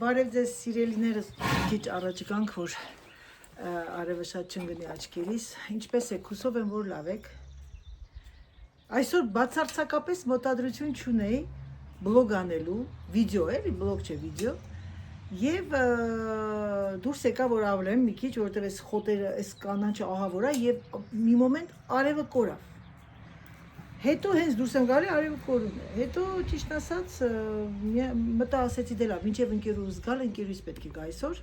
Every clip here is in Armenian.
Բարև ձեզ սիրելիներս, քիչ առաջ գանք, որ արևը շատ չընկնի աչքերիս, ինչպես եք, հուսով եմ, որ լավ եք։ Այսօր բացարձակապես մոտադրություն չունեի բլոգ անելու, վիդեո էլի, բլոգ չէ վիդեո, եւ դուրս եկա, որ ավլեմ մի քիչ, որտեղ այս խոտերը, այս կանաչը ահավոր է եւ մի մոմենտ արևը կորավ։ Հետո հենց դուրս եմ գալի արևը կորում է։ Հետո ճիշտ ասած մտա ասեցի դե լավ, մինչև ընկերուս գալ, ընկերուս պետք է գա այսօր։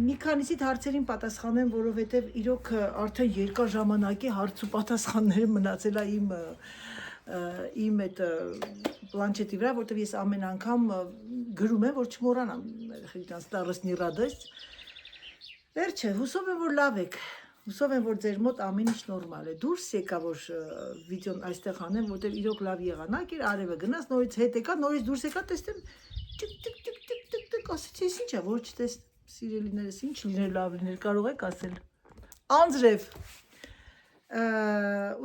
Մի քանիսիդ հարցերին պատասխանեմ, որովհետև իրոք արդեն երկար ժամանակ է հարց ու պատասխանները մնացել է իմ այդ պլանշետի վրա, որտեղ ես ամեն անգամ գրում եմ, որ չմոռանամ, ստարս նի ռադость։ Վերջը, հուսով եմ, որ լավ եք։ Հուսով եմ, որ ձեր մոտ ամեն ինչ նորմալ է։ Դուրս եկա, որ վիդեոն այստեղ անեմ, որտեղ իրոք լավ եղանակ էր, արևը գնաց, նորից հետ եկա, նորից դուրս եկա, տեսնեմ ճիկ, ասեցի, ինչ է, որ չտես սիրելիներս, ինչ լիներ, լավ լիներ, կարող եք ասել։ Անձրև։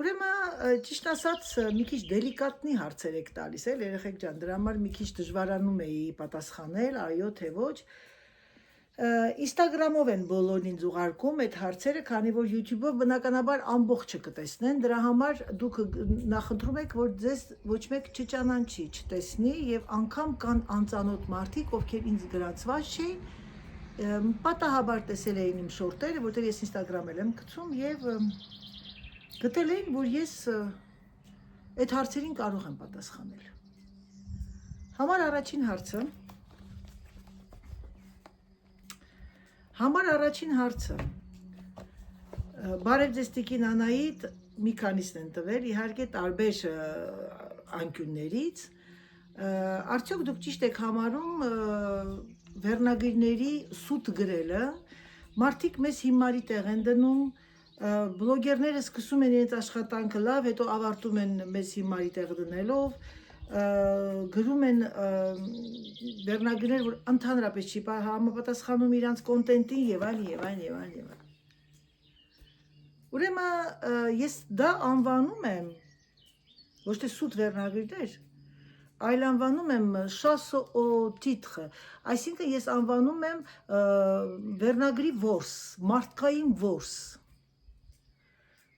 Ուրեմն, ճիշտ ասած, մի քիչ դելիկատնի հարցեր եք տալիս, էլ երեխեք ջան, դրա համար մի քիչ դժվարանում էի պատասխանել, այո, թե ոչ։ Instagram-ով են բոլորին ինձ ուղարկում այդ հարցերը, քանի որ YouTube-ով բնականաբար ամբողջը կտեսնեն, դրա համար դուք նախընտրում եք, որ ձեզ ոչ մեկ չճանաչի, չտեսնի եւ անգամ կան անծանոթ մարդիկ, ովքեր ինձ գրանցված չէին, պատահաբար տեսել էին իմ շորտերը, որտեղ ես Instagram-ել եմ գցում եւ գտել էին, որ ես այդ հարցերին կարող եմ պատասխանել։ Համար առաջին հարցը, բարև ձեզ տիկին Անահիտ, մի քանիսն են տվել, իհարկե տարբեր անկյուններից, արդյոք դուք ճիշտ եք համարում վերնագրերի սուտ գրելը, մարդիկ մեզ հիմարի տեղ են դնում, բլոգերները սկսում են իրենց աշխատանքը լավ, հետո ավարտում են մեզ հիմարի տեղ դնելով, գրում են վերնագրեր, որ ընդհանրապես չի համապատասխանում իրանց կոնտենտին եւ այլն։ Ուրեմն ես դա անվանում եմ ոչ թե սուտ վերնագրեր, այլ անվանում եմ chasse au titre, այսինքն ես անվանում եմ վերնագրի որս, մարդկային որս։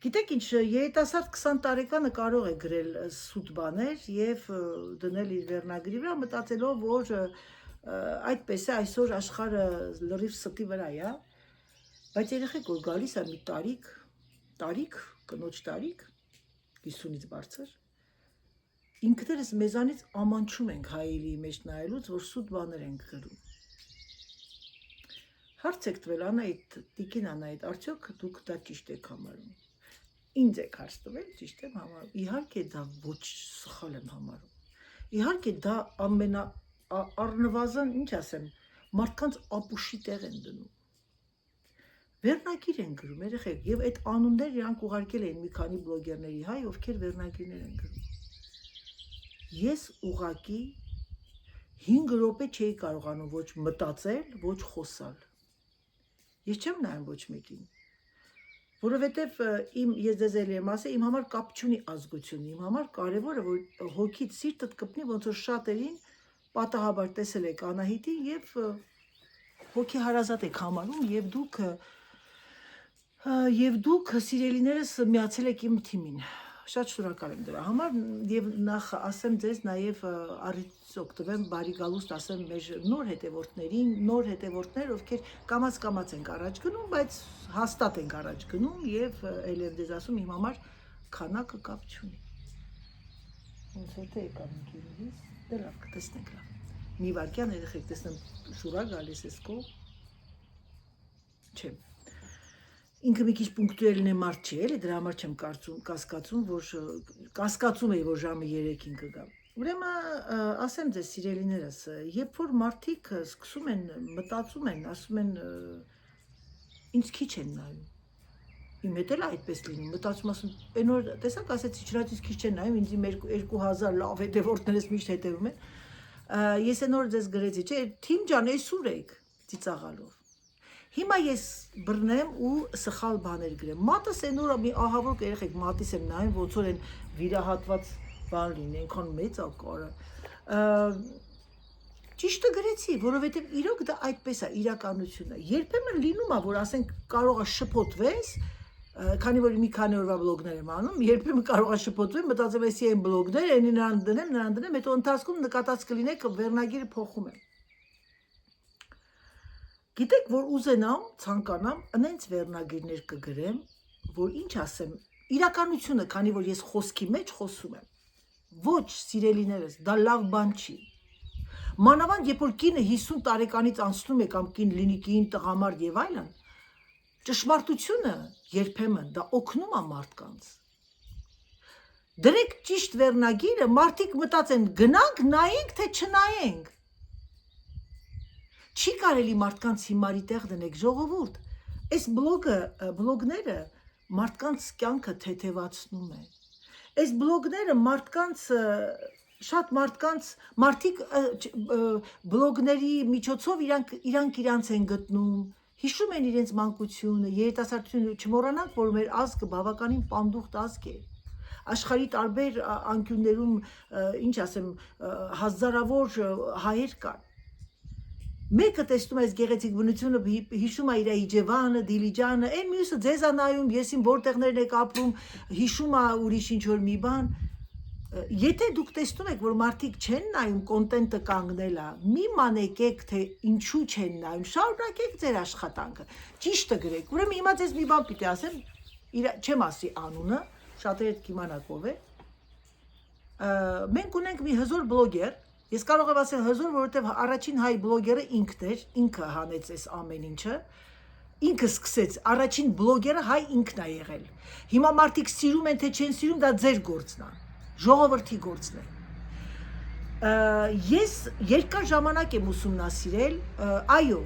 Գիտեք ինչ, երիտասարդ 20 տարեկանը կարող է գրել սուտ բաներ եւ դնել իր վերնագրի վրա, մտածելով, որ այդպես է այսօր աշխարհը լրիվ ստի վրա է, բայց երեխեք որ գալիս է մի տարիք, կնոջ տարիք, 50-ից բարձր, ինքներս մեզանից ամանչում ենք հայելի մեջ նայելուց, որ սուտ բաներ ենք գրում։ Հարց եք տվել Անահիտ, տիկին Անահիտ, արդյոք դուք դա ճիշտ եք համարում։ Ինձ եք հարց տվել, ճիշտ եմ համարում, իհարկե դա ոչ սխալ եմ համարում, իհարկե դա առնվազն, ինչ ասեմ, մարդկանց ապուշի տեղ են դնում, վերնագիր են գրում, երեխեք, և այդ անուններ իրանք ուղարկել էին մի քանի բլոգերների հայ, ովքեր վերնագիրներ են գրում, ես ուղղակի 5 րոպե չէի կարողանում ոչ մտածել, ոչ խոսալ, ես չեմ նայում ոչ մեկին, որովհետև ես ձեզ էլի եմ ասել, իմ համար կապ չունի ազգությունը, իմ համար կարևորը, որ հոգիդ սիրտդ կպնի, ոնց որ շատերին պատահաբար տեսել եք Անահիտին և հոգի հարազատ եք համարում և դուք սիրելիներս միացել եք իմ թիմին, շատ շնորհակալ եմ դրա համար և նախ ասեմ ձեզ նաև առիթից օգտվեմ բարի գալուստ ասեմ մեր նոր հետևորդներին, նոր հետևորդներ, ովքեր կամաց ենք առաջ գնում, բայց հաստատ ենք առաջ գնում և էլ եմ ձեզ ասում իմ համար քանակը կապ չունի։ Ոնց որ թե եկավ ընկերուհիս, դե լավ կտեսնենք լավ։ Մի վայրկյան երեխեք տեսնեմ շուրա գալիս էս կողմ։ Չէ։ Ինքը մի քիչ պունկտուելն է մարդ չի, էլի դրա համար չեմ կասկածում էի, որ ժամը 3-ին կգա։ Ուրեմն ասեմ ձեզ սիրելիներս, երբ որ մարդիկ սկսում են, մտածում են, ասում են ինձ քիչ են նայում, իմ հետ էլ այդպես լինում, մտածում ասում, այն որ տեսակ ասեցի չնայած ինձ քիչ չեն նայում, ինձ իմ 2000 լավ հետևորդներս միշտ հետևում են, ես այն որ ձեզ գրեցի, չէ, թիմ ջան, էս ուր եք ծիծաղալով։ Հիմա ես բռնեմ ու սխալ բաներ գրեմ, մատս այն որ մի ահավոր երեխեք մատիս եմ նայում, ոնց որ են վիրահատված բան լինի, այնքան մեծ ակարը, Ճիշտը գրեցի, որովհետև իրոք դա այդպես է իրականությունը։ Երբեմն լինում է, որ ասենք կարող է շփոթվես, քանի որ մի քանի օրվա բլոգներ եմ անում, երբեմն կարող է շփոթվեմ, մտածեմ էսի այն բլոգներ, այնի նրան դնեմ, հետո ընթացքում նկատած կլինեք վերնագիրը փոխում եմ։ Գիտեք, որ ուզենամ, ցանկանամ, այնց վերնագիրներ կգրեմ, որ ինչ ասեմ, իրականությունը, քանի որ ես խոսքի մեջ խոսում եմ։ Ոչ, սիրելիներս, դա լավ բան չի։ Մանավանդ, երբ որ կինը 50 տարեկանից անցնում է կամ կին լինի կին տղամարդ եւ այլն, ճշմարտությունը երբեմն դա օգնում է մարդկանց։ Դրեք ճիշտ վերնագիրը, մարդիկ մտածեն, գնանք, նայենք, թե չնայենք։ Չի կարելի մարդկանց հիմարի տեղ դնեք, ժողովուրդ։ Այս բլոգները մարդկանց կյանքը թեթևացնում է։ Այս բլոգները շատ մարդիկ բլոգների միջոցով իրանք են գտնում, հիշում են իրենց մանկությունը, երիտասարդությունը, չմոռանանք, որ մեր ազգը բավականին պանդուխտ ազգ է։ Աշխարհի տարբեր անկյուններում, ինչ ասեմ, հազարավոր հայեր կան։ Մեկը տեսնում է այս գեղեցիկ բնությունը, հիշում է իր Իջևանը, Դիլիջանը, այն մյուսը ձեզ է նայում, եսին որտեղներն եք ապրում, հիշում է ուրիշ ինչ-որ մի բան։ Եթե դուք տեսնում եք, որ մարդիկ չեն նայում, կոնտենտը կանգնել է, մի մանեկեք, թե ինչու չեն նայում, շարունակեք ձեր աշխատանքը, ճիշտը գրեք։ Ուրեմն հիմա ձեզ մի բան պիտի ասեմ, չեմ ասի անունը, շատերը կիմանաք ով է։ Մենք ունենք մի հզոր բլոգեր, ես կարող եմ ասել հզոր, որովհետև առաջին հայ բլոգերը ինքն էր, ինքը հանեց այս ամեն ինչը, ինքը սկսեց, առաջին բլոգերը հայ ինքն է եղել։ Հիմա մարդիկ սիրում են, թե չեն սիրում, դա ձեր գործն է, ժողովրդի գործն է։ Ես երկար ժամանակ եմ ուսումնասիրել, այո,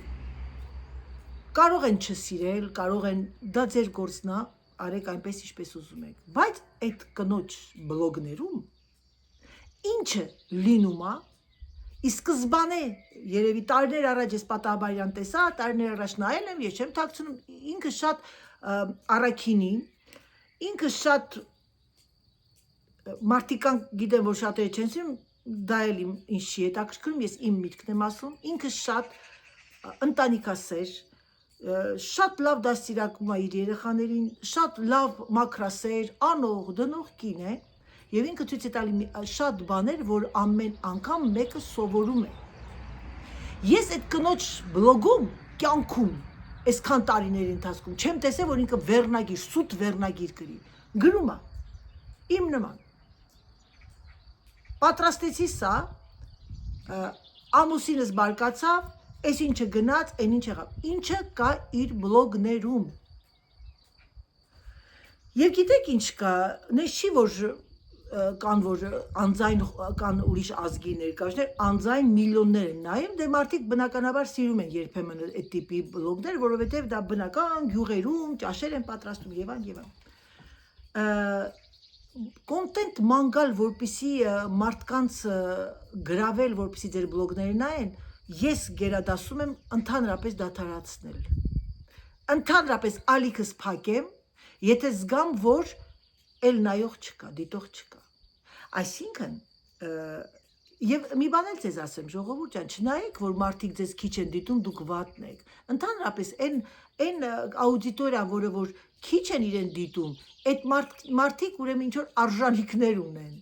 կարող են չսիրել, կարող են, դա ձեր գործն է, արեք այնպես ինչպես ուզում եք, բայց այդ կնոջ բլոգներում ինչը լինում է, ի սկզբանե երևի տարիներ առաջ ես պատահաբարյան տեսա, տարիներ առաջ նայել եմ, ես չեմ թաքցնում, ինքը շատ առաքինի, ինքը շատ մարդիկան գիտեմ, որ շատերը չեն սիրում, դա էլ ինձ չի հետաքրքրում, ես իմ միտքն եմ ասում, ինքը շատ ընտանիքասեր, շատ լավ դաստիարակում է իր երեխաներին, շատ լավ մաքրասեր, անող, դնող կին է, եւ ինքը ցույց է տալի շատ բաներ, որ ամեն անգամ մեկը սովորում է։ Ես այդ կնոջ բլոգում, կյանքում, այսքան տարիների ընթացքում չեմ տեսել, որ ինքը վերնագիր, սուտ վերնագիր գրի։ Գրում է իմ նման։ Պատրաստեցի սա, ամուսինս բարկացավ, այս ինչը գնաց, այն ինչ եղավ։ Ինչը կա իր բլոգներում։ Եվ գիտեք ինչ կա, նես չի, որ կան, որ անձայն կան ուրիշ ազգի ներկայացներ, անձայն միլիոններ են նայում, դե մարդիկ բնականաբար սիրում են երբեմն այդ տիպի բլոգներ, որովհետև դա բնական գյուղերում ճաշեր են պատրաստում եւ այլն։ Կոնտենտ մանգալ, որպեսի մարդկանց գրավել, որպեսի ձեր բլոգները նայեն, ես գերադասում եմ ընդհանրապես դադարեցնել։ Ընդհանրապես ալիքս փակեմ, եթե զգամ, որ էլ նայող չկա, դիտող չկա։ Այսինքն, եւ մի բան էլ ձեզ ասեմ, ժողովուրդ ջան, չնայեք, որ մարդիկ ձեզ քիչ են դիտում, դուք վատն եք։ Ընդհանրապես այն աուդիտորիան, որը որ քիչ են իրեն դիտում, այդ մարդիկ ուրեմն ինչ որ արժանինքներ ունեն։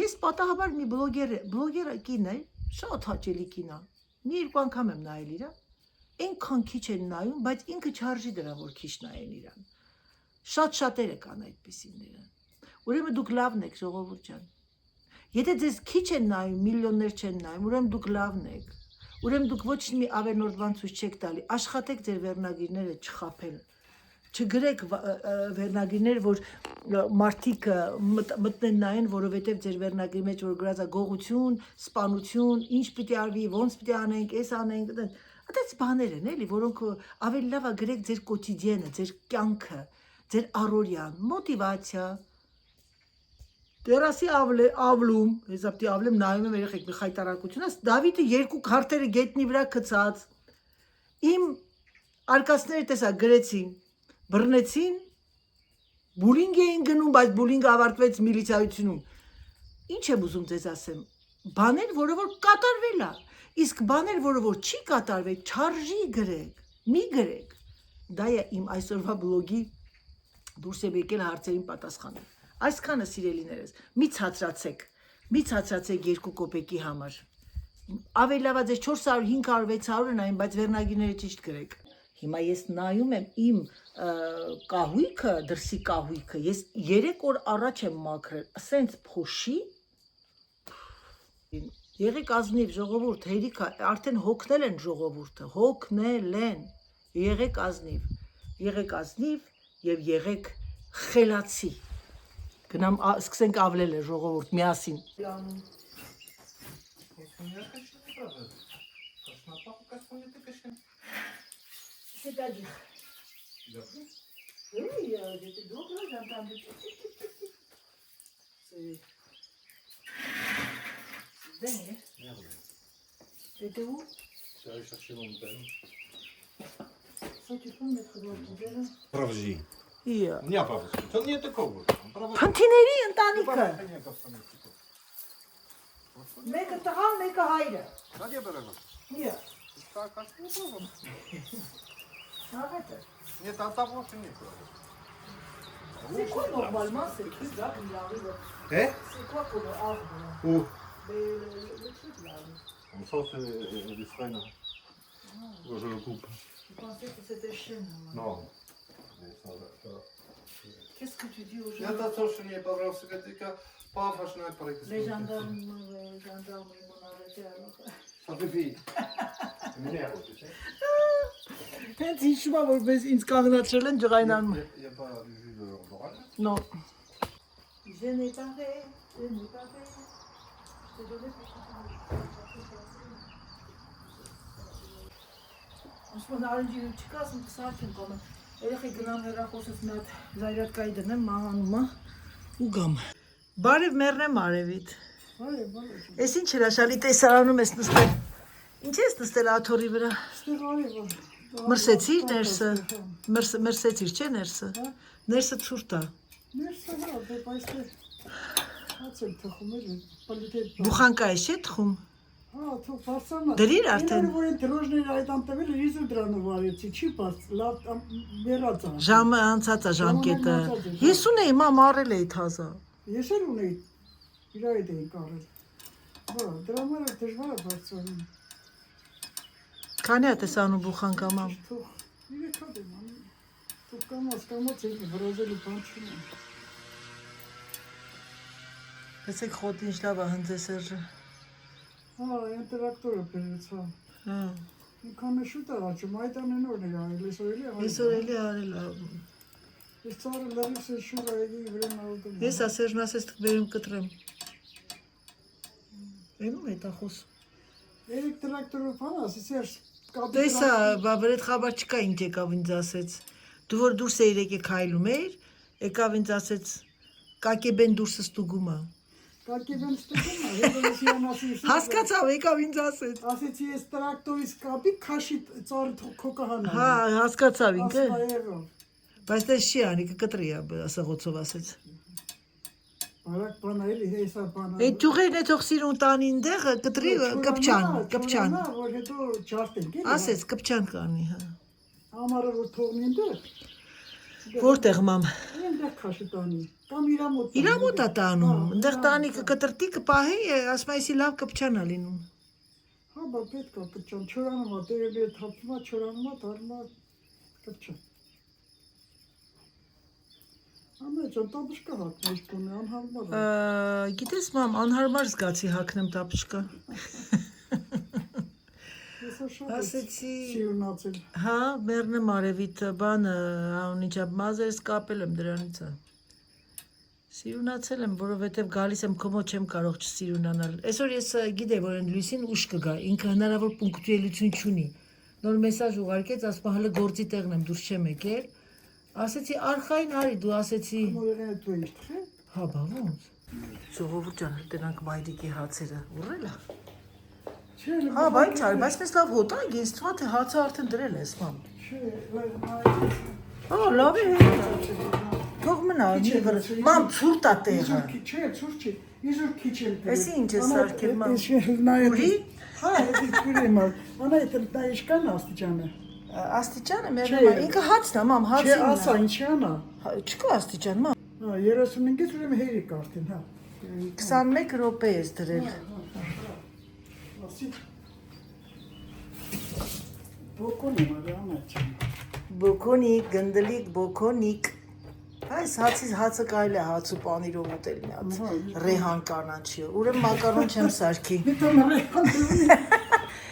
Ես պատահաբար մի բլոգերը կին է, շատ հաճելի կին է։ Մի երկու անգամ եմ նայել իրան, այնքան քիչ են նայում, բայց ինքը չարժի դրա, որ քիչ նայեն իրան։ Շատ-շատերը կան այդպիսիները։ Ուրեմն դուք լավն եք, ժողովուրդ ջան։ Եթե ձեզ քիչ են նայում, միլիոններ չեն նայում, ուրեմն դուք լավն եք։ Ուրեմն դուք ոչ մի ավելորդ բան ցույց չեք տալի։ Աշխատեք ձեր վերնագիրները չխաբել։ Չգրեք վերնագիրներ, որ մարդիկ մտնեն նայեն, որովհետև ձեր վերնագրի մեջ որ գրած է գողություն, սպանություն, ինչ պիտի արվի, ոնց պիտի անենք, էս անենք, այդպես բաներ են, էլի, որոնք ավելի լավ է գրեք ձեր կոտիդիենը, ձեր կյանքը, ձեր առօրյան, մոտիվացիա։ Դերասի ավլում, հեսա պիտի ավլեմ նայում եմ երեխեք մի խայտարակություն, Դավիթը երկու քարտերը գետնի վրա գցած, իմ արկածները տեսա գրեցին, բռնեցին, բուլինգ էին գնում, բայց բուլինգը ավարտվեց միլիցիայությունում։ Ինչ եմ ուզում ձեզ ասեմ, բաներ, որը որ կատարվել է։ Իսկ բաներ, որը որ չի կատարվել, չարժի գրեք, մի գրեք։ Դա է իմ այսօրվա բլոգի դուրս եմ եկել հարցերին պատասխանել։ Այսքանը սիրելիներս, մի ցածրացեք 2 կոպեկի համար։ Ավելի լավ է ձեզ 400, 500, 600 նայեն, բայց վերնագիրները ճիշտ գրեք։ Հիմա ես նայում եմ իմ կահույքը, դրսի կահույքը, ես 3 օր առաջ եմ մաքրել, ասենց փոշի։ Եղեք ազնիվ ժողովուրդ, հերիք արդեն հոգնել են ժողովուրդը, հոգնել են։ Եղեք ազնիվ եւ եղեք խելացի։ Գնամ սկսենք ավլել ժողովուրդ միասին։ C'est-à-dire? Oui, j'étais donc là, j'entendais. C'est dingue, hein? Merde. T'étais où? Je suis allé chercher mon pen. Ça, tu peux me mettre dans le verre? Правжи. Yeah. Не правжи. Это не такого. Փնթիների ընտանիքը։ Մեկը տղան, մեկը հայրը։ Где берега? Yeah. Так, как не пробовал. Arrête. Нет, там вовсе нет. C'est quoi normalement ces trucs là qui arrivent? Hein? C'est quoi comme arbre là? Où? Le truc là. Ça, c'est du frein. Je le coupe. Je pensais que c'était chêne. Non. Qu'est-ce que tu dis aux gens? Это то, что мне понравилось, только пафосная проект. Les gendarmes m'ont arrêté alors. Ça suffit. M'énerve, tu sais. Հենց հիշում եմ, որպես ինձ կանգնացրել են ջղայնանում։ Il n'y a pas du jus d'orange? Non. Je n'ai pas fait, je n'ai pas fait. Je t'ai donné pour ça. Ասում նարնջի չկաս, ինքը սարք եմ կոմը։ Երեխի գնամ հեռախոսս մի հատ զայրատկայի դնեմ, մահանումը ու գամ։ Բարև մեռնեմ արևիտ։ Ես ինչ հրաշալի տեսարանում ես նստել։ Ինչ ես նստել աթոռի վրա։ Ստեղ արևը։ Մրսեցիր ներսը, մրսեցիր չէ ներսը, ներսը ցուրտ է, Ներսը հա, դեպ այստեղ հաց եմ թխում էլ պալիտետ։ բուխանկա է չէ թխում, Հա, թող բարձանա։ Դրիր արդեն։ Որ են դրոժները այդ անտվել ռիզու դրանով արեցի, չի բարձ, լավ մեռած է։ ժամը անցած է ժամկետը, ես ունեի մամ առել էի թազա, Ես էլ ունեի, իր այդ էի կարել։ Հա, դրա համար դժվար է բարձրանում։ քանի հատ ես անում բուխանկա մամ, Թող, իրեք հատ եմ անում։ Թող կամաց էլ վրազելու բան չունեմ։ տեսեք խոտի ինչ լավ է հնձե Սերժը, Հա, այն տրակտորը բերեց, հա։ հա, Մի քանի շուտ է աճում, այդ անենորն է արել, այսօր էլի արել է, Ես ծառը լավից է շուր այգի վրեն ալդում։ ես Սերժն ասես տկվերում կտրեմ, էնում է տա խոս, Երեք տրակտորով հան ասես ես տեսա, վրետ խաբար չկա ինչ եկավ ինձ ասեց, դու որ դուրս էիր եկեք հայլում էիր, եկավ ինձ ասեց, կակեբեն դուրսը ստուգում է, Կարկեբեմ ստուգում է, հետո ես իրան ասի հասկացավ, եկավ ինձ ասեց, Ասեցի ես տրակտորից կապի քաշի ծառը քոկահանա։ հա, հասկացավ ինքը, Ասա եղավ։ բայց դες չի անի, կկտրի է, ասեղոցով ասեց, Բարակ բանա էլի հեսա բանա։ այդ ճուղերն է թող սիրուն տանին դեղը, կտրի կպչան, Որ հետո ջարդենք էլի։ ասեց կպչան կանի, հա, Ամառը որ թողնին դեր։ որտեղ մամ, Այնտեղ քաշի տանի։ Կամ իրա մոտ։ իրա մոտ է տանում, ընդեղ տանի կկտրտի կպահի, ասում այսի լավ կպչան է լինում, Հա, բա պետք է կպչան, չորանում է, տերելի է թափվում է, չորանում է, դառնում է կպչան։ Ամեջան տապշկա հակնես կոնե, անհարմար է։ գիտես մամ, անհարմար զգացի հակնեմ տապշկա, Եսա շատ ասեցի, սիրունացել։ հա, մեռնեմ արևիտ բանը, անիջա մազերս կապել եմ դրանից է, սիրունացել եմ, որովհետև գալիս եմ կոմոտ չեմ կարող չսիրունանալ, այսօր ես գիտեի, որ են լույսին ուշ կգա, ինքը հնարավոր պունկտուելություն չունի, նոր մեսաժ ուղարկեց, ասում հələ գործի տեղն եմ, դուրս չեմ եկել, ասեցի արխային արի, դու ասեցի, Մորեղենը դու ես թխել։ հա բա ոնց, ժողովուրդ ջան, տենանք մայրիկի հացերը, ուռել է, Չէ, հա բա ինչ արի, բայց մեզ լավ հոտ է, ինձ թվա թե հացը արդեն դրել ես մամ, Չէ, հա լավ է հետը, Թող մնա, Քիչ մի է վրա։ դրել, Մամ ցուրտ է տեղը։ Իզուր չէ, ցուրտ չի։ Իզուր քիչ է դրել։ Էսի ինչ է սարքել, մամ։ Ուլի։ Հա, դա քուրեմա։ Անա դա ինչքան աստիճանը։ Աստիճանը մերնա, ինքը հացն է, մամ, Չէ, հացին։ ասա ինչի անա։ Չկա աստիճան, մամ։ Հա, 35-ից ուրեմն հերիք արդեն, հա։ 21 րոպե ես դրել։ Ասի։ Բոկոնի մարամաչ։ Բոկոնիկ, գնդլիկ, բոկոնիկ։ Այս հացից հացը կարելի է հաց ու պանիրով ուտել մի հատ։ Ռեհան կանաչի։ Ուրեմն մակարոն չեմ սարքի։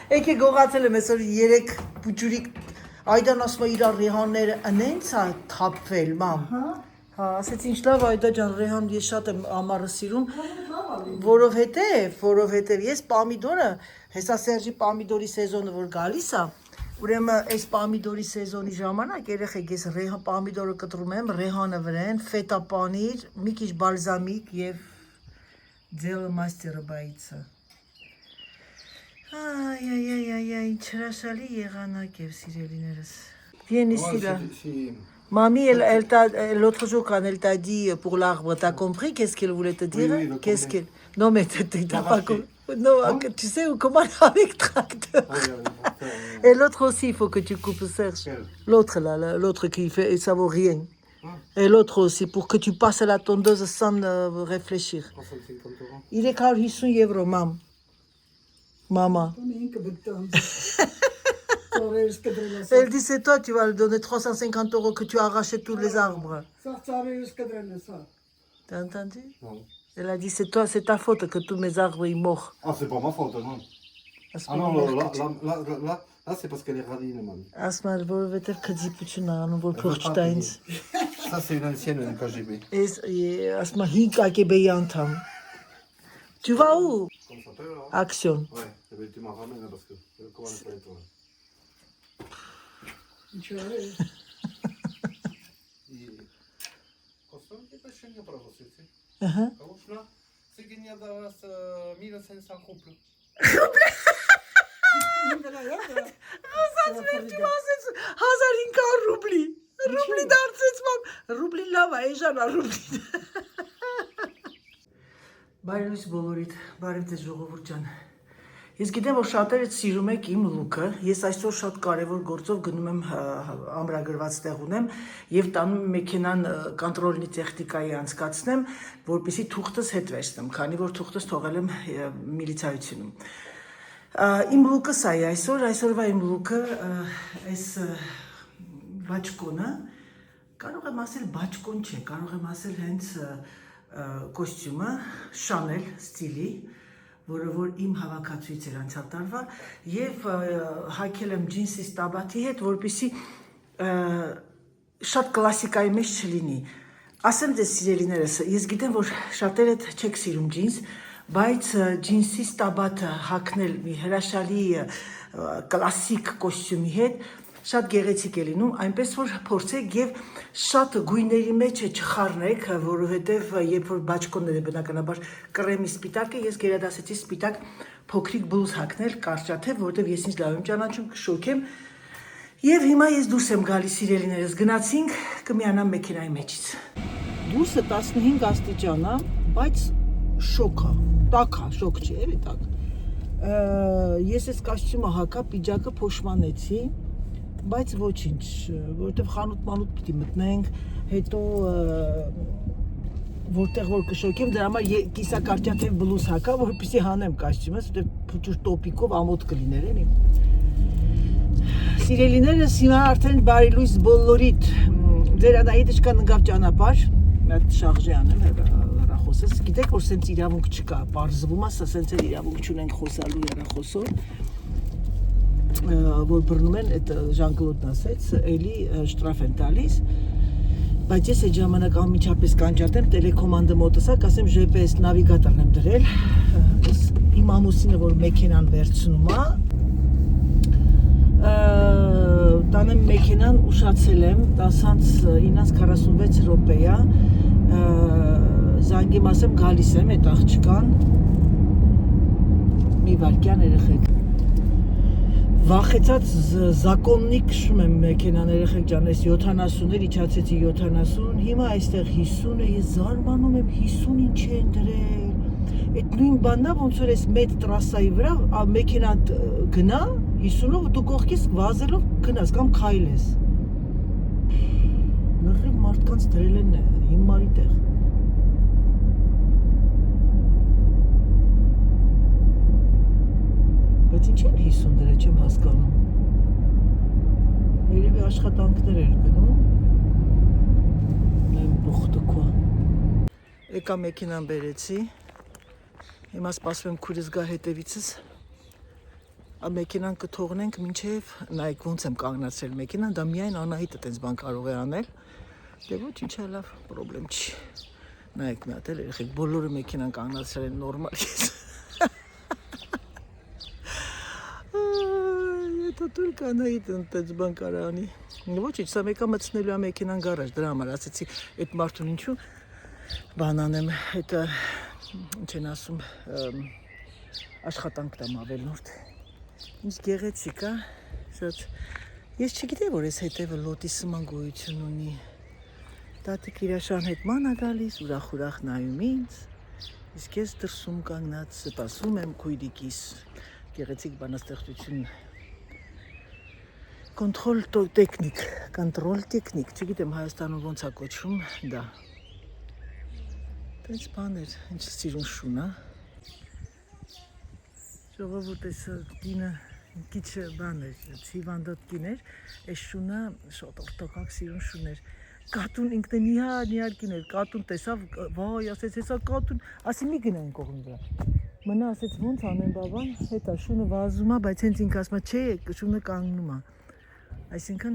Եկե գողացել եմ այսօր 3 բուջուրիկ Այդան ասում է իր ռեհանները անենց է թափվել, մամ։ Հա, ասեց ինչ լավ Այդա ջան, ռեհան ես շատ եմ ամառը սիրում, որովհետև ես պամիդորը, հեսա Սերժի պամիդորի սեզոնը որ գալիս է, ուրեմն այս պամիդորի սեզոնի ժամանակ երեխեք ես ռեհան պամիդորը կտրում եմ, ռեհանը վրան, ֆետա պանիր, մի քիչ բալզամիկ եւ ձելը մաստերը բայցը։ Ay, ինչ հրաշալի եղանակ է, սիրելիներս։ Viens ici là. Mamie, l'autre jour, quand elle t'a dit pour l'arbre, t'as compris qu'est-ce qu'elle voulait te dire? Oui, oui, Qu'est-ce qu'elle... Non, mais t'as pas compris. Non, tu sais comment avec tracteur. Et l'autre aussi, il faut que tu coupes, Serge. L'autre là, l'autre qui fait, et ça vaut rien. Et l'autre aussi, pour que tu passes à la tondeuse sans réfléchir. Il est 150 euros, maman. Maman. Elle dit c'est toi, tu vas lui donner 350 euros que tu as arraché tous les arbres. T'as entendu? Non. Elle a dit c'est toi, c'est ta faute que tous mes arbres ils meurent. Ah, c'est pas ma faute, non. Ah non, là, c'est parce qu'elle est radine, maman. Asma, որովհետև քծիպություն անում, որ փող չտա ինձ։ Ça, c'est une ancienne KGB. Et Asma 5 AKB-ի անդամ։ Tu vas où? Comment ça s'appelle, là? Action. Ouais, eh ben, tu m'en ramènes, là, parce que... Comment elle s'appelle, toi? Это еще не правосудие. Конечно, Сыгиня дала 1500 рублей. ռուբլի։ Ռուբլի դարձեց մամ։ Ռուբլի լավ է, էժան է ռուբլի։ Բարի լույս բոլորիդ, բարև ձեզ ժողովուրդ ջան։ Ես գիտեմ, որ շատերդ սիրում եք իմ լուկը, ես այսօր շատ կարևոր գործով գնում եմ ամրագրված տեղ ունեմ և տանում մեքենան կոնտրոլնի տեխնիկայի անցկացնեմ, որպեսզի թուղթս հետ վերցնեմ, քանի որ թուղթս թողել եմ միլիցայությունում։ Իմ լուկը սա է այսօրվա իմ լուկը այս բաճկոնը, կարող եմ ասել բաճկոն չէ, կարող եմ ասել հենց կոստյումը, Chanel ստիլի, որը որ իմ հավաքածուից էր անցյալ տարվա և հագել եմ ջինսի ստաբաթի հետ, որպեսզի շատ կլասիկայի մեջ չլինի։ Ասեմ ձեզ սիրելիներս, ես գիտեմ, որ շատերդ չեք սիրում ջինս, բայց ջինսի ստաբաթը հագնել մի հրաշալի կլասիկ կոստյումի հետ շատ գեղեցիկ է լինում, այնպես որ փորձեք եւ շատ գույների մեջ չխառնեք, որովհետեւ երբ որ բաճկոնները բնականաբար կրեմի սպիտակ է, ես գերադասեցի սպիտակ փոքրիկ բլուզ հագնել, կարճաթև, որովհետեւ ես ինձ լավ եմ ճանաչում, կշոքեմ։ Եվ հիմա ես դուրս եմ գալիս սիրելիներս, գնացինք, կմիանամ մեքենայի մեջից։ Դուրսը 15 աստիճան է, բայց շոկ է, տաք է, շոկ չի, էլի տաք։ Ես այս կոստյումը հագա, պիջակը փոշմանեցի, բայց ոչինչ, որովհետև խանութ-մանութ պիտի մտնենք, հետո որտեղ որ կշոկեմ, դրա համար կիսակարճաթև բլուզ հագա, որպեսզի հանեմ կոստյումս, որտեղ փուճուր տոպիկով ամոթ կլիներ, էլի։ Սիրելիներս, հիմա արդեն բարի լույս բոլորիդ, ձեր Անահիտը չկա նգավ ճանապարհ, մի հատ շարժի անեմ հեռախոսս, գիտեք որ սենց իրավունք չկա, պարզվում է, սենց էլ իրավունք չունենք խոսալու հեռախոսով, որ բռնում են, այդ Ժան-Կլոդն ասեց, էլի շտրաֆ են տալիս, բայց ես այդ ժամանակ անմիջապես կանջատեմ, տելեկոմանդը մոտս է, կասեմ GPS նավիգատորն եմ դրել, իմ ամուսինը, որ մեքենան վերցնում է, տանեմ մեքենան ուշացել եմ, 10:46 րոպե է, զանգեմ ասեմ գալիս եմ այդ աղջկան, մի վարկյան երեխեք։ վախեցած զակոննիկ քշում եմ մեքենան երեխեք ջան, այս 70-ներ իջացեցի 70, հիմա այստեղ 50 է, ես զարմանում եմ 50 ինչի են դրել։ Այդ նույն բանն է, ոնց որ այս մեծ տրասայի վրա մեքենա գնա 50-ով դու կողքից վազելով գնաս կամ քայլես։ Լրիվ մարդկանց դրել են հիմարի տեղ։ Բայց ինչ են 50 դրել, չեմ հասկանում։ Երևի աշխատանքներ էր գնում։ Նայեմ բուխտուկա։ Եկա մեքենան բերեցի։ Հիմա սպասում եմ քուրս գա հետևիցս։ Մեքենան կթողնենք մինչև նայեք ոնց եմ կանգնացրել մեքենան, դա միայն Անահիտը տենց բան կարող է անել։ Դե ոչինչ է լավ, պրոբլեմ չի։ Նայեք մի հատ էլ երեխեք, բոլորը մեքենան կանգնացրել են նորմալ ես։ Դա только Անահիտն տենց բան կարա անի։ Ոչինչ, սա մեկա մտցնելու է մեքենան գարաժ, դրա համար ասեցի այդ մարդուն ինչու բան անեմ, այդ ինչ են ասում աշխատանք տամ ավելորդ։ Ինչ գեղեցիկ է, շատ։ Ես չգիտեի, որ ես հետևը լոտիսման գոյություն ունի։ Տատիկ իր շան հետ ման է գալիս, ուրախ նայում ինձ։ Իսկ ես դրսում կանգնած սպասում եմ քույրիկիս գեղեցիկ բանաստեղծություն։ Կոնտրոլ տեխնիկ, չգիտեմ Հայաստանում ոնց է կոչվում դա։ Տենց բաներ, ինչ սիրուն շուն է։ Ժողովուրդ էս կինը քիչ բան էր, հիվանդոտ կին էր, այս շունը շատ օրտոկակ սիրուն շուն էր։ Կատուն ինքն է նիհար կին էր, կատուն տեսավ, վայ, ասեց, հեսա կատուն, ասի մի գնային կողմի վրա։ Մնա ասեց ոնց անեն բաբան, հետա շունը վազում է, բայց հենց ինքը ասում է, չէ, շունը կանգնում է։ Այսինքն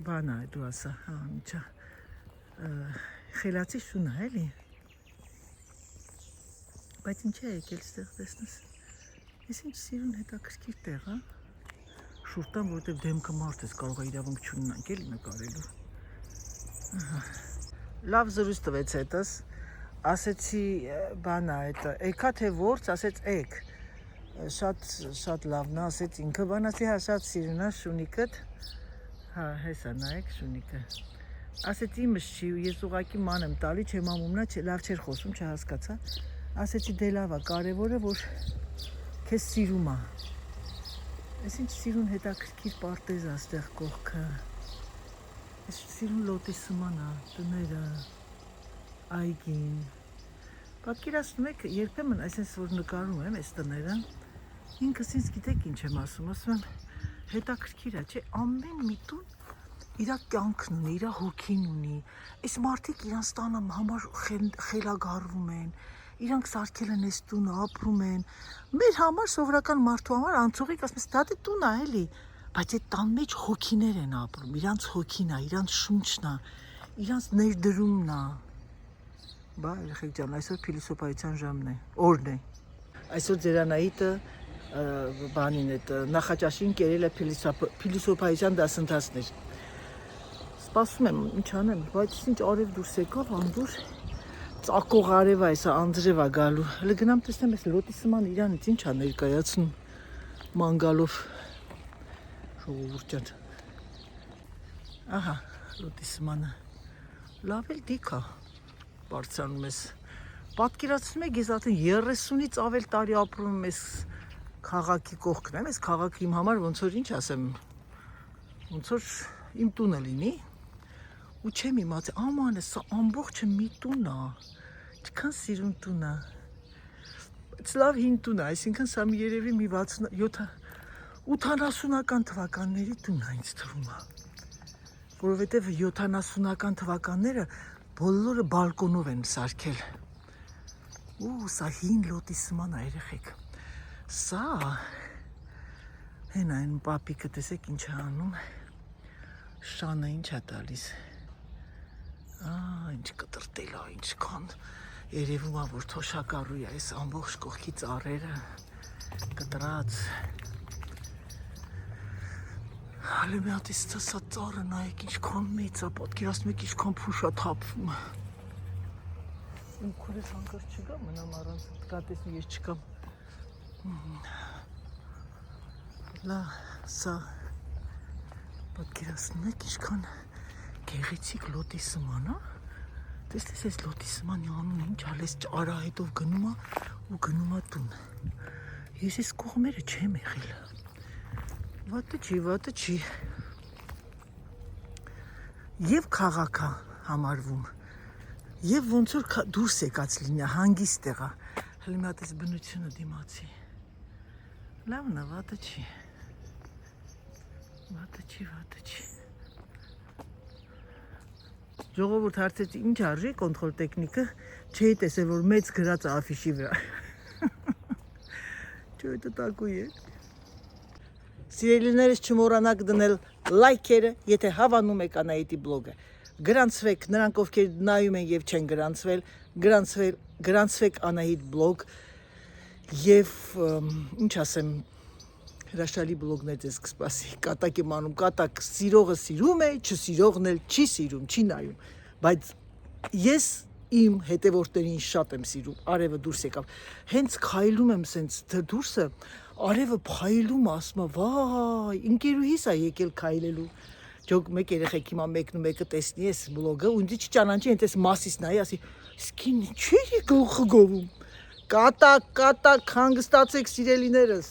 բան է, դու ասա, հա, ինչա, խելացի շուն է, էլի։ Բայց ինչ է եկել ստեղ տեսնես։ Ես ինչ սիրուն հետաքրքիր տեղ, հա։ Շուրտան, որտեղ դեմքը մարդ ես կարող է իրավունք չունենանք էլի նկարելու։ Լավ զրույց տվեց հետս, ասեցի բան է, էքա թե որց, ասեց էք։ Շատ լավն է, ասեց ինքը բան ասի, հա, շատ սիրուն է շունիկըտ։ Հա, հեսա նայեք շունիկը։ Ասեց իմս չի, ես ուղղակի ման եմ տալի, չեմ ամումնա, լավ չէր խոսում, չհասկացա։ Ասեցի դե լավ է, կարևորը որ քեզ սիրում է։ Այս ինչ սիրուն հետաքրքիր պարտեզ է այստեղ կողքը։ Այս սիրուն լոտիսման է, տները, այգին։ Պատկերացնում եք, երբեմն այսպես որ նկարում եմ այս տները, ինքս ինձ գիտեք ինչ եմ ասում եմ, հետաքրքիր է, չէ, ամեն մի տուն իր կյանքն ունի, իր հոգին ունի։ Այս մարդիկ իրանց տանը համար խելագարվում են, իրանք սարքել են այս տունը, ապրում են։ Մեր համար սովորական մարդու համար անցողիկ ասում ես, դա տուն է էլի, բայց այդ տան մեջ հոգիներ են ապրում, իրանց հոգին է, իրանց շունչն է, իրանց ներդրումն է։ Բա երեխեք ջան, այսօր փիլիսոփայության ժամն է, օրն է։ Այսօր Ձերանայիտը բանին այդ նախաճաշին կերել է փիլիսոփայության դասընթացներ։ Սպասում եմ, ինչ անեմ, բայց ինչ արև դուրս եկավ, անդուր ծակող արև է, այսա անձրև է գալու։ Հələ գնամ տեսնեմ, այս լոտիսման իրանից ինչ է ներկայացնում մանգալով։ Ժողովուրդ ջան։ Ահա, լոտիսմանը։ Լավ էլ դիք է, բարձրանում ես։ Պատկերացնում եք, ես արդեն 30-ից ավել տարի ապրում եմ այս քաղաքի կողքն եմ, այս քաղաքը իմ համար ոնց որ ինչ ասեմ, ոնց որ իմ տունը լինի, ու չեմ իմացել, աման է, սա ամբողջը մի տուն է, ինչքան սիրուն տուն է, բայց լավ հին տուն է, այսինքն սա երևի մի 80-ական թվականների տուն է ինձ թվում է, որովհետև 70-ական թվականները բոլորը բալկոնով են սարքել, ու սա հին լոտիսման է երեխեք, սա հեն այն պապիկը տեսեք ինչ է անում, շանը ինչ է տալիս, ինչ կտրտել է, ինչքան երևում է, որ թոշակառու է, այս ամբողջ կողքի ծառերը կտրած, հալի մի հատ իսկ սա ծառը նայեք, ինչքան մեծ է, պատկերացնում եք ինչքան փուշ է թափվում, իմ քուրս հանկարծ չգա, մնամ առանց տկա տեսնի, ես չկամ, լավ Սա պատկերացնում եք ինչքան գեղեցիկ լոտիսման, հա։ Տեսնես այս լոտիսմանի անունը ինչ ալես արահետով գնում է ու գնում է տուն։ Ես այս կողմերը չեմ եղել։ Վատը չի։ Եվ քաղաք է համարվում, եւ ոնց որ դուրս եկած լինի, հանգիստ տեղա։ Հələ մի հատ այս բնությունը դիմացի։ Լավն է, վատը չի։ Ժողովուրդ հարցեց ինչ արժի կոնտրոլ տեխնիկը, չէի տեսել, որ մեծ գրած է աֆիշի վրա։ Չէ, դա տակույ է։ Սիրելիներս չմոռանաք դնել լայքերը, եթե հավանում եք Անահիտի բլոգը։ Գրանցվեք նրանք, ովքեր նայում են եւ չեն գրանցվել, գրանցվեք Անահիտ բլոգ եւ ինչ ասեմ, հրաշալի բլոգներ ձեզ կսպասի, կատակ եմ անում, կատակ սիրողը սիրում է, չսիրողն էլ չի սիրում, չի նայում, բայց ես իմ հետևորդներին շատ եմ սիրում, արևը դուրս եկավ, հենց քայլում եմ սենց դուրսը, արևը փայլում, ասում է, վայ, ընկերուհիս է եկել քայլելու, ջոկ մեկ երեխեք հիմա մեկն ու մեկը տեսնի այս բլոգը, ու ինձ չճանաչի, հենց այս մասից նայի, ասի, իսկ ինչի է գլխը գովում, կատակ, հանգստացեք սիրելիներս,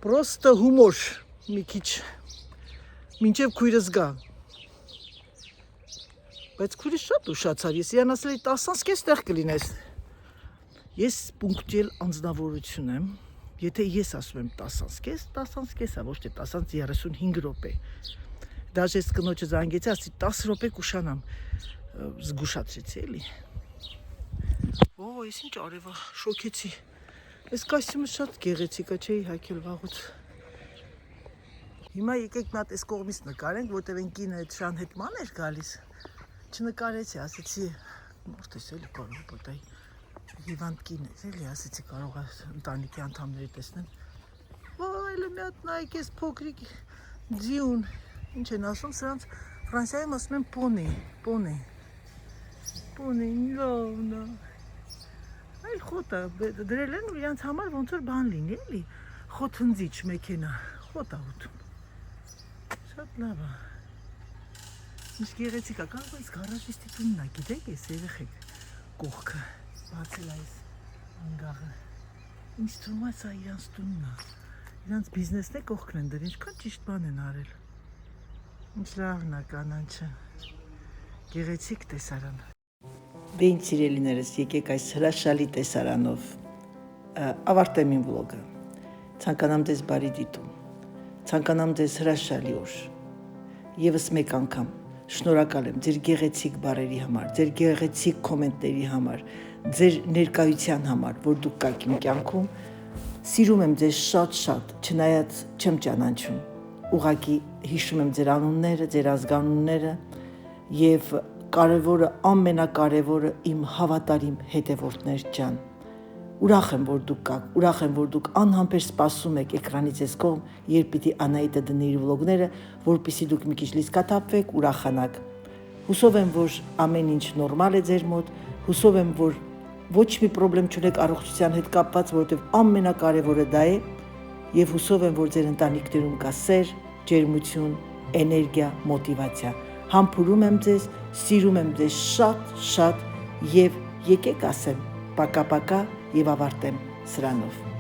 Պրոստը հումոր մի քիչ, մինչև քույրս գա, բայց քույրս շատ ուշացավ, ես իրան ասել էի 10:30 տեղ կլինես, ես պունկտուել անձնավորություն եմ, եթե ես ասում եմ 10:30, 10:30 է, ոչ թե 10:35 րոպե, դաժե ես կնոջը զանգեցի, ասի 10 րոպե կուշանամ, զգուշացրեցի էլի, ես ինչ արևա, շոքեցի, Այս կոստյումը շատ գեղեցիկ է, չէի հագել վաղուց։ Հիմա եկեք մի հատ այս կողմից նկարենք, որտեղ են կինը այդ շան հետ ման էր գալիս։ Չնկարեցի, ասեցի, որտես էլի կարող է պոտայի հիվանդ կին էր, էլի ասեցի կարող է ընտանիքի անդամները տեսնեն։ Այլ մի հատ նայեք այս փոքրիկ ձիուն, ինչ են ասում, սրանց Ֆրանսիայում ասում են պոնի, լավն է։ Այլ խոտը դրել են ու իրանց համար ոնց որ բան լինի, էլի, խոտ հնձիչ մեքենա, խոտ աղութում, շատ լավ է, ինչ գեղեցիկ է, կարող այս գարաժիստի տունն է, գիտեք ես երեխեք կողքը, բացել այս անգաղը, ինչ թվում է սա իրանց տունն է, իրանց բիզնեսն է կողքն են դր, ինչքան ճիշտ բան են արել, ինչ լավն է կանանչը, գեղեցիկ տեսարան Դե ինչ սիրելիներս, եկեք այս հրաշալի տեսարանով ավարտեմ իմ վլոգը, ցանկանամ ձեզ բարի դիտում, ցանկանամ ձեզ հրաշալի օր, եւս մեկ անգամ շնորհակալ եմ ձեր գեղեցիկ բառերի համար, ձեր գեղեցիկ կոմենտների համար, ձեր ներկայության համար, որ դուք կաք իմ կյանքում, սիրում եմ ձեզ շատ, չնայած չեմ ճանաչում, ուղղակի հիշում եմ ձեր անունները, ձեր ազգանունները եւ կարևորը, ամենակարևորը իմ հավատարիմ հետևորդներ ջան, ուրախ եմ, որ դուք կաք, ուրախ եմ, որ դուք անհամբեր սպասում եք էկրանից ես կողմ, երբ պիտի Անահիտը դնի իր վլոգները, որպեսզի դուք մի քիչ լիցքաթափվեք, ուրախանաք։ Հուսով եմ, որ ամեն ինչ նորմալ է ձեր մոտ, հուսով եմ, որ ոչ մի խնդրեմ չունեք առողջության հետ կապված, որովհետև ամենակարևորը դա է, եւ հուսով եմ, որ ձեր ընտանիքներում կա սեր, ջերմություն, էներգիա, մոտիվացիա։ Համբուրում եմ ձեզ, սիրում եմ ձեզ շատ եւ եկեք ասեմ, պակա եւ ավարտեմ սրանով։